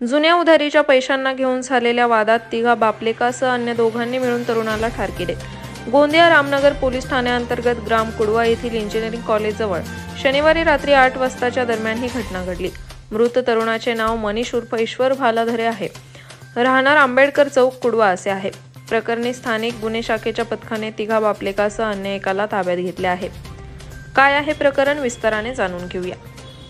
जुन्या उधारीच्या पैशांना घेऊन झालेल्या वादात तिघा बापलेकासह अन्य दोघांनी मिळून तरुणाला ठार केले। गोंदिया रामनगर पोलीस ठाण्याअंतर्गत ग्राम कुडवा येथील इंजिनिअरिंग कॉलेजजवळ शनिवारी रात्री 8 वाजताच्या दरम्यान ही घटना घडली। मृत तरुणाचे नाव मनीष उर्फ ईश्वर भालाधरे आहे। राहणार आंबेडकर चौक कुडवा असे आहे। प्रकरणी स्थानिक गुन्हे शाखेच्या पथकाने तिघा बापलेकासह अन्य एकाला ताब्यात घेतले आहे। काय आहे प्रकरण विस्ताराने जाणून घेऊया।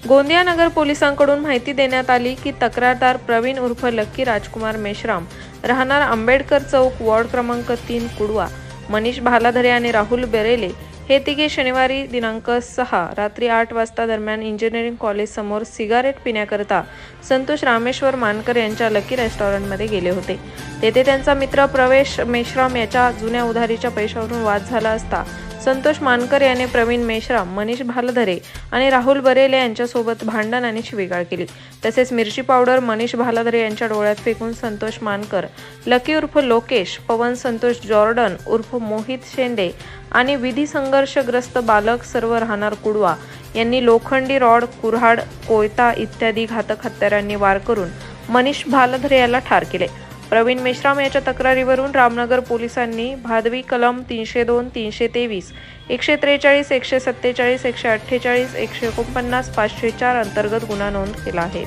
गोंदिया नगर पोलिसांकडून माहिती देण्यात आली की तक्रारदार प्रवीण उर्फ लक्की राजकुमार मेश्राम राहणार आंबेडकर चौक वॉर्ड क्रमांक 3 कुडवा, मनीष भालाधरे आणि राहुल बेरेले हे तिघे शनिवारी दिनांक 6 रात्री 8 वाजता दरम्यान इंजिनिअरिंग कॉलेज समोर सिगारेट पिण्याकरता संतोष रामेश्वर मानकर यांच्या लकी रेस्टॉरंटमध्ये गेले होते। तेथे त्यांचा मित्र प्रवेश मेश्राम याच्या जुन्या उधारीच्या पैशावरून वाद झाला असता संतोष मानकर याने प्रवीण मेश्राम, मनीष भालाधरे आणि राहुल बरेले यांच्यासोबत भांडण आणि शिवीगाळ केली। तसेच मिरची पावडर मनीष भालाधरे यांच्या डोळ्यात फेकून संतोष मानकर, लकी उर्फ लोकेश, पवन संतोष जॉर्डन उर्फ मोहित शेंडे आणि विधी संघर्षग्रस्त बालक सर्व राहणार कुडवा यांनी लोखंडी रॉड, कुऱ्हाड, कोयता इत्यादी घातक हत्यारांनी वार करून मनीष भालाधरे याला ठार केले। प्रवीण मेश्राम याच्या तक्रारीवरून रामनगर पोलिसांनी भादवी कलम 302, 323, 143, 147, 148, 149, 504 अंतर्गत गुन्हा नोंद केला आहे।